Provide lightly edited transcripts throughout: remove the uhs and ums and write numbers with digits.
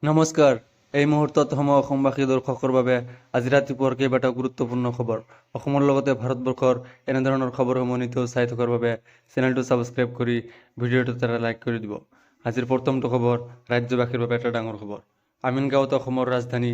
নমস্কাৰ। এই মুহূৰ্তত অসমবাসী দৰ্শকৰ বাবে আজি ৰাতিপুৱাৰ কেইবাটাও গুৰুত্বপূৰ্ণ খবৰ। অসমৰ লগতে ভাৰতবৰ্ষৰ এনেধৰণৰ খবৰসমূহ নিতৌ চাই থকাৰ বাবে চেনেলটো ছাবস্ক্ৰাইব কৰি ভিডিঅ'টোত এটা লাইক কৰি দিব। আজিৰ প্ৰথমটো খবৰ ৰাজ্যবাসীৰ বাবে এটা ডাঙৰ খবৰ। আমিনগাঁৱত অসমৰ ৰাজধানী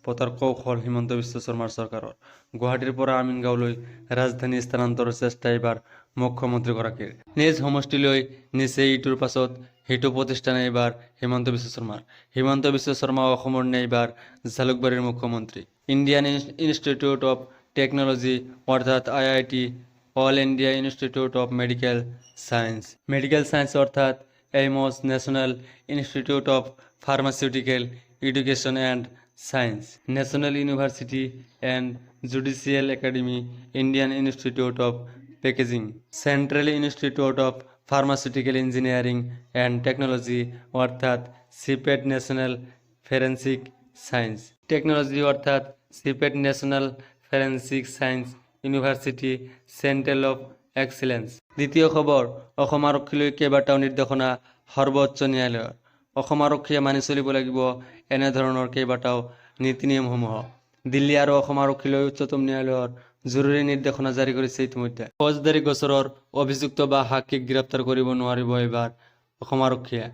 পতাৰ কৌশল হিমন্ত বিশ্ব শৰ্মাৰ চৰকাৰৰ। গুৱাহাটীৰ পৰা আমিনগাঁৱলৈ ৰাজধানী স্থানান্তৰৰ চেষ্টা এইবাৰ মুখ্যমন্ত্ৰীগৰাকীৰ। নিজ সমষ্টিলৈ নিছে ইটোৰ পাছত সিটো প্ৰতিষ্ঠানে এইবাৰ হিমন্ত বিশ্ব শৰ্মাৰ। হিমন্ত বিশ্ব শৰ্মা অসমৰ নে এইবাৰ জালুকবাৰীৰ মুখ্যমন্ত্ৰী। ইণ্ডিয়ান ইনষ্টিটিউট অৱ টেকনলজি অৰ্থাৎ IIT, All India Institute of Medical Science অর্থাৎ AIIMS, National Institute of Pharmaceutical Education and Science, National University and Judicial Academy, Indian Institute of Packaging, Central Institute of Pharmaceutical Engineering and Technology অর্থাৎ CIPET, National Forensic Science Technology অর্থাৎ CIPET, National Forensic Science University, Centre of Excellence. দ্বিতীয় খবৰ, অসম আৰক্ষীলৈ কেইবাটাও নিৰ্দেশনা সৰ্বোচ্চ ন্যায়ালয়ৰ। অসম আৰক্ষীয়ে মানি চলিব লাগিব এনেধৰণৰ কেইবাটাও নীতি নিয়মসমূহ। দিল্লী আৰু অসম আৰক্ষীলৈ উচ্চতম ন্যায়ালয়ৰ জৰুৰী নিৰ্দেশনা জাৰি কৰিছে ইতিমধ্যে। ফৌজদাৰী গোচৰৰ অভিযুক্ত বা সাক্ষীক গ্ৰেপ্তাৰ কৰিব নোৱাৰিব এইবাৰ অসম আৰক্ষীয়ে।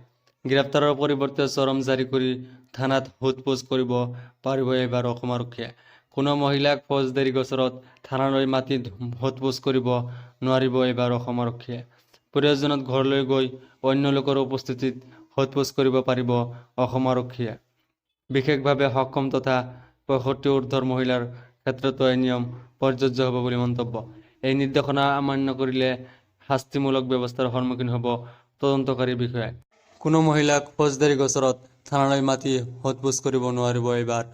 গ্ৰেপ্তাৰৰ পৰিৱৰ্তে চৰম জাৰি কৰি থানাত সোধ-পোছ কৰিব পাৰিব এইবাৰ অসম আৰক্ষীয়ে। কোনো মহিলাক ফৌজদাৰী গোচৰত থানালৈ মাতি সোধ-পোছ কৰিব নোৱাৰিব এইবাৰ অসম আৰক্ষীয়ে। প্ৰয়োজনত ঘৰলৈ গৈ অন্য লোকৰ উপস্থিতিত সোধ-পোছ কৰিব পাৰিব অসম আৰক্ষীয়ে। বিশেষভাৱে সক্ষম তথা 65 ঊৰ্ধ্বৰ মহিলাৰ ক্ষেত্ৰতো এই নিয়ম প্ৰযোজ্য হ'ব বুলি মন্তব্য। এই নিৰ্দেশনা অমান্য কৰিলে শাস্তিমূলক ব্যৱস্থাৰ সন্মুখীন হ'ব তদন্তকাৰী বিষয়াই। কোনো মহিলাক ফৌজদাৰী গোচৰত থানালৈ মাতি সোধ-পোছ কৰিব নোৱাৰিব এইবাৰ